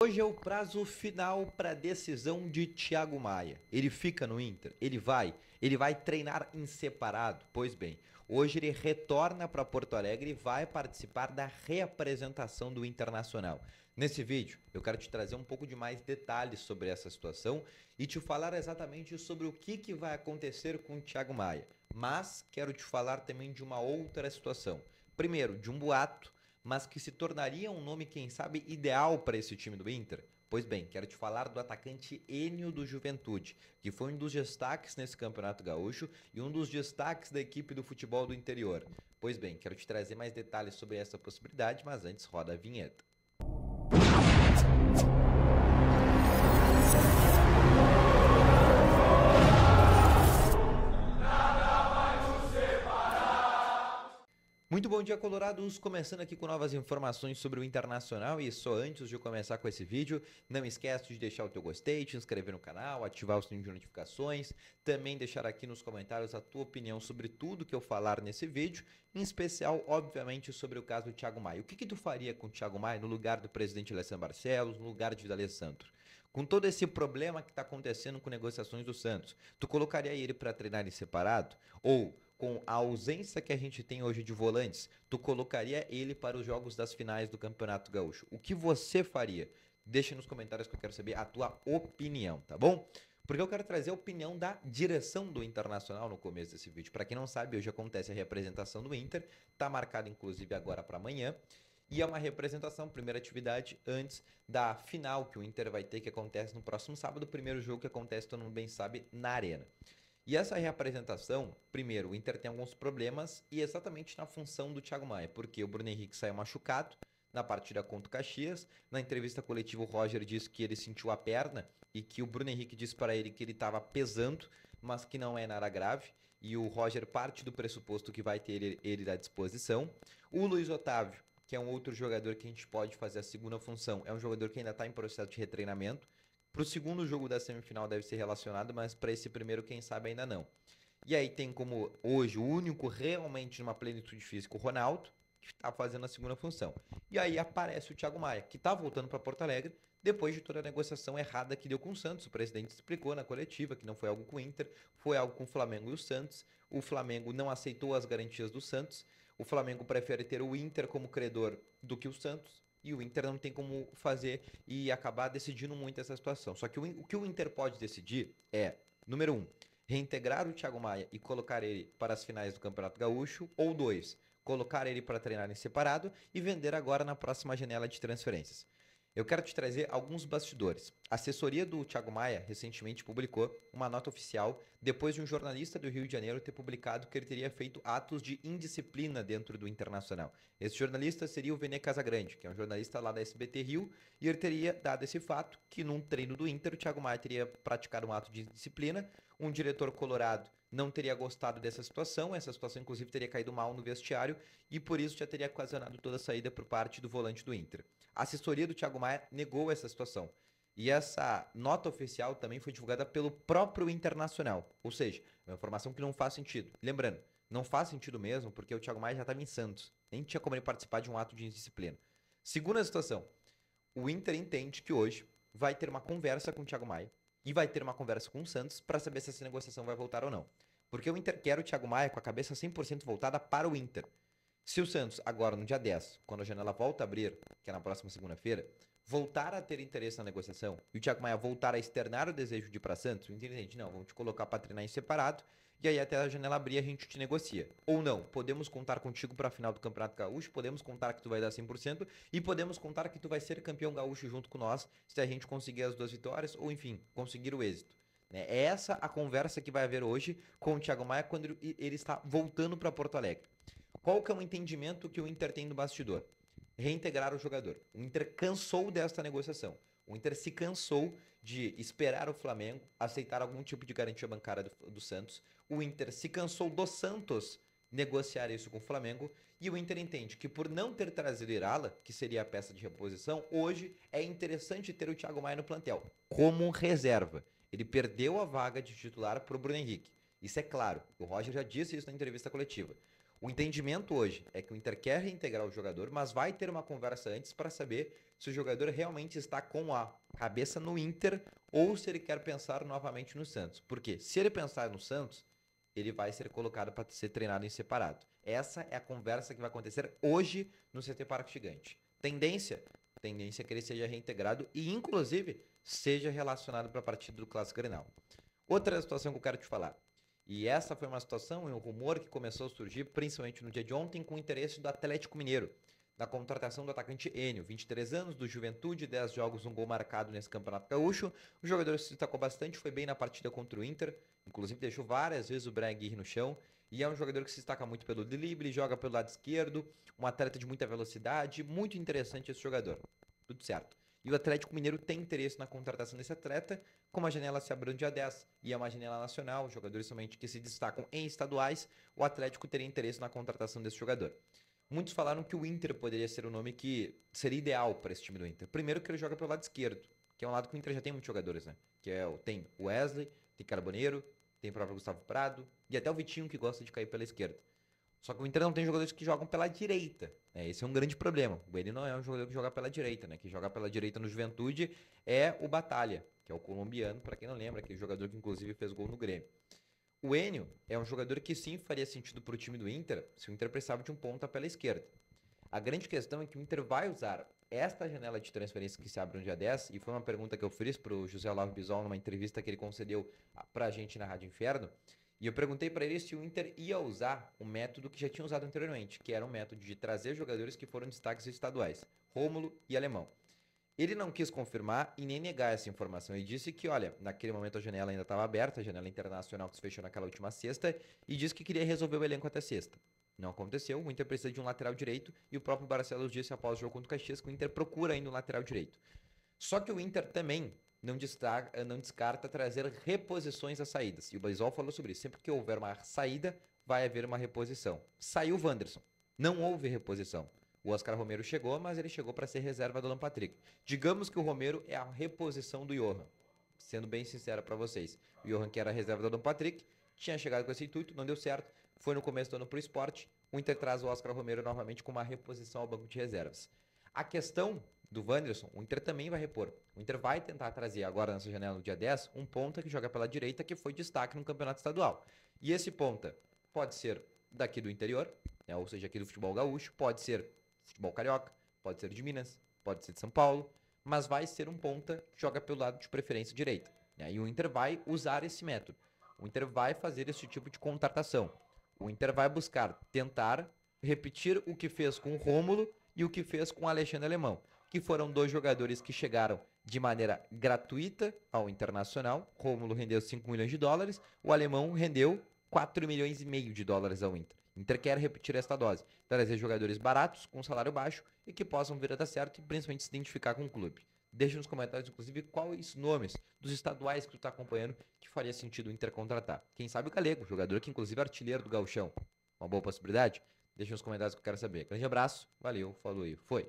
Hoje é o prazo final para a decisão de Thiago Maia. Ele fica no Inter? Ele vai treinar em separado? Pois bem, hoje ele retorna para Porto Alegre e vai participar da reapresentação do Internacional. Nesse vídeo, eu quero te trazer um pouco de mais detalhes sobre essa situação e te falar exatamente sobre o que vai acontecer com o Thiago Maia. Mas quero te falar também de uma outra situação. Primeiro, de um boato, mas que se tornaria um nome, quem sabe, ideal para esse time do Inter? Pois bem, quero te falar do atacante Enio do Juventude, que foi um dos destaques nesse Campeonato Gaúcho e um dos destaques da equipe do futebol do interior. Pois bem, quero te trazer mais detalhes sobre essa possibilidade, mas antes roda a vinheta. Muito bom dia, colorados! Começando aqui com novas informações sobre o Internacional e só antes de eu começar com esse vídeo, não esquece de deixar o teu gostei, te inscrever no canal, ativar o sininho de notificações, também deixar aqui nos comentários a tua opinião sobre tudo que eu falar nesse vídeo, em especial, obviamente, sobre o caso do Thiago Maia. O que tu faria com o Thiago Maia no lugar do presidente Alessandro Barcelos, no lugar de D'Alessandro? Com todo esse problema que está acontecendo com negociações do Santos, tu colocaria ele para treinar em separado? Ou com a ausência que a gente tem hoje de volantes, tu colocaria ele para os jogos das finais do Campeonato Gaúcho? O que você faria? Deixa nos comentários que eu quero saber a tua opinião, tá bom? Porque eu quero trazer a opinião da direção do Internacional no começo desse vídeo. Para quem não sabe, hoje acontece a representação do Inter, tá marcada inclusive agora para amanhã. E é uma representação, primeira atividade, antes da final que o Inter vai ter, que acontece no próximo sábado, o primeiro jogo que acontece, todo mundo bem sabe, na Arena. E essa reapresentação, primeiro, o Inter tem alguns problemas e exatamente na função do Thiago Maia, porque o Bruno Henrique saiu machucado na partida contra o Caxias. Na entrevista coletiva, o Roger disse que ele sentiu a perna e que o Bruno Henrique disse para ele que ele estava pesando, mas que não é nada grave. E o Roger parte do pressuposto que vai ter ele à disposição. O Luiz Otávio, que é um outro jogador que a gente pode fazer a segunda função, é um jogador que ainda está em processo de retreinamento. Para o segundo jogo da semifinal deve ser relacionado, mas para esse primeiro, quem sabe, ainda não. E aí tem como hoje o único realmente numa plenitude física, o Ronaldo, que está fazendo a segunda função. E aí aparece o Thiago Maia, que está voltando para Porto Alegre, depois de toda a negociação errada que deu com o Santos. O presidente explicou na coletiva que não foi algo com o Inter, foi algo com o Flamengo e o Santos. O Flamengo não aceitou as garantias do Santos. O Flamengo prefere ter o Inter como credor do que o Santos. E o Inter não tem como fazer e acabar decidindo muito essa situação. Só que o que o Inter pode decidir é, número 1, reintegrar o Thiago Maia e colocar ele para as finais do Campeonato Gaúcho, ou 2, colocar ele para treinar em separado e vender agora na próxima janela de transferências. Eu quero te trazer alguns bastidores. A assessoria do Thiago Maia recentemente publicou uma nota oficial depois de um jornalista do Rio de Janeiro ter publicado que ele teria feito atos de indisciplina dentro do Internacional. Esse jornalista seria o Vene Casagrande, que é um jornalista lá da SBT Rio, e ele teria dado esse fato que num treino do Inter o Thiago Maia teria praticado um ato de indisciplina, um diretor colorado não teria gostado dessa situação, essa situação inclusive teria caído mal no vestiário e por isso já teria ocasionado toda a saída por parte do volante do Inter. A assessoria do Thiago Maia negou essa situação. E essa nota oficial também foi divulgada pelo próprio Internacional. Ou seja, é uma informação que não faz sentido. Lembrando, não faz sentido mesmo porque o Thiago Maia já estava em Santos. Nem tinha como ele participar de um ato de indisciplina. Segunda situação, o Inter entende que hoje vai ter uma conversa com o Thiago Maia e vai ter uma conversa com o Santos para saber se essa negociação vai voltar ou não. Porque o Inter quer o Thiago Maia com a cabeça 100% voltada para o Inter. Se o Santos, agora no dia 10, quando a janela volta a abrir, que é na próxima segunda-feira, voltar a ter interesse na negociação e o Thiago Maia voltar a externar o desejo de ir para Santos, o Inter entende, não, vamos te colocar para treinar em separado e aí até a janela abrir a gente te negocia. Ou não, podemos contar contigo para a final do Campeonato Gaúcho, podemos contar que tu vai dar 100% e podemos contar que tu vai ser campeão gaúcho junto com nós se a gente conseguir as 2 vitórias ou, enfim, conseguir o êxito. É essa a conversa que vai haver hoje com o Thiago Maia quando ele está voltando para Porto Alegre. Qual que é o entendimento que o Inter tem do bastidor? Reintegrar o jogador. O Inter cansou desta negociação. O Inter se cansou de esperar o Flamengo aceitar algum tipo de garantia bancária do Santos. O Inter se cansou do Santos negociar isso com o Flamengo. E o Inter entende que por não ter trazido Irala, que seria a peça de reposição, hoje é interessante ter o Thiago Maia no plantel, como reserva. Ele perdeu a vaga de titular para o Bruno Henrique. Isso é claro. O Roger já disse isso na entrevista coletiva. O entendimento hoje é que o Inter quer reintegrar o jogador, mas vai ter uma conversa antes para saber se o jogador realmente está com a cabeça no Inter ou se ele quer pensar novamente no Santos. Porque se ele pensar no Santos, ele vai ser colocado para ser treinado em separado. Essa é a conversa que vai acontecer hoje no CT Parque Gigante. Tendência é que ele seja reintegrado e, inclusive, seja relacionado para a partida do Clássico Grenal. Outra situação que eu quero te falar. E essa foi uma situação, um rumor que começou a surgir, principalmente no dia de ontem, com o interesse do Atlético Mineiro, na contratação do atacante Enio, 23 anos, do Juventude, 10 jogos, um gol marcado nesse Campeonato Gaúcho. O jogador se destacou bastante, foi bem na partida contra o Inter, inclusive deixou várias vezes o Brian Aguirre no chão. E é um jogador que se destaca muito pelo drible, joga pelo lado esquerdo, um atleta de muita velocidade, muito interessante esse jogador. Tudo certo. E o Atlético Mineiro tem interesse na contratação desse atleta, como a janela se abriu no dia 10 e é uma janela nacional, jogadores somente que se destacam em estaduais, o Atlético teria interesse na contratação desse jogador. Muitos falaram que o Inter poderia ser o nome que seria ideal para esse time do Inter. Primeiro que ele joga pelo lado esquerdo, que é um lado que o Inter já tem muitos jogadores, né? Tem o Wesley, tem Carboneiro, tem o próprio Gustavo Prado e até o Vitinho que gosta de cair pela esquerda. Só que o Inter não tem jogadores que jogam pela direita, né? Esse é um grande problema. O Ele não é um jogador que joga pela direita, né? Quem joga pela direita no Juventude é o Batalha, que é o colombiano, para quem não lembra, aquele jogador que inclusive fez gol no Grêmio. O Enio é um jogador que sim faria sentido para o time do Inter se o Inter precisava de um ponta pela esquerda. A grande questão é que o Inter vai usar esta janela de transferência que se abre no dia 10, e foi uma pergunta que eu fiz para o José Olavo Bisol numa entrevista que ele concedeu para a gente na Rádio Inferno, e eu perguntei para ele se o Inter ia usar o método que já tinha usado anteriormente, que era um método de trazer jogadores que foram destaques estaduais, Rômulo e Alemão. Ele não quis confirmar e nem negar essa informação e disse que, olha, naquele momento a janela ainda estava aberta, a janela internacional que se fechou naquela última sexta, e disse que queria resolver o elenco até sexta. Não aconteceu, o Inter precisa de um lateral direito e o próprio Barcelos disse após o jogo contra o Caxias que o Inter procura ainda um lateral direito. Só que o Inter também não descarta trazer reposições às saídas. E o Beisol falou sobre isso. Sempre que houver uma saída, vai haver uma reposição. Saiu o Wanderson. Não houve reposição. O Oscar Romero chegou, mas ele chegou para ser reserva do Alan Patrick. Digamos que o Romero é a reposição do Johan. Sendo bem sincero para vocês. O Johan, que era a reserva do Alan Patrick, tinha chegado com esse intuito, não deu certo. Foi no começo do ano pro esporte. O Inter traz o Oscar Romero novamente com uma reposição ao banco de reservas. A questão do Wanderson, o Inter também vai repor. O Inter vai tentar trazer agora nessa janela no dia 10 um ponta que joga pela direita que foi destaque no campeonato estadual. E esse ponta pode ser daqui do interior, né, ou seja, aqui do futebol gaúcho, pode ser futebol carioca, pode ser de Minas, pode ser de São Paulo, mas vai ser um ponta que joga pelo lado de preferência direita. Né, e o Inter vai usar esse método. O Inter vai fazer esse tipo de contratação. O Inter vai buscar tentar repetir o que fez com o Rômulo e o que fez com o Alexandre Alemão, que foram dois jogadores que chegaram de maneira gratuita ao Internacional. Rômulo rendeu 5 milhões de dólares, o Alemão rendeu 4 milhões e meio de dólares ao Inter. O Inter quer repetir esta dose, trazer jogadores baratos, com salário baixo e que possam vir a dar certo e principalmente se identificar com o clube. Deixa nos comentários, inclusive, quais nomes dos estaduais que tu está acompanhando que faria sentido o Inter contratar. Quem sabe o Galego, jogador que inclusive é artilheiro do Gauchão. Uma boa possibilidade? Deixa nos comentários que eu quero saber. Grande abraço, valeu, falou e foi.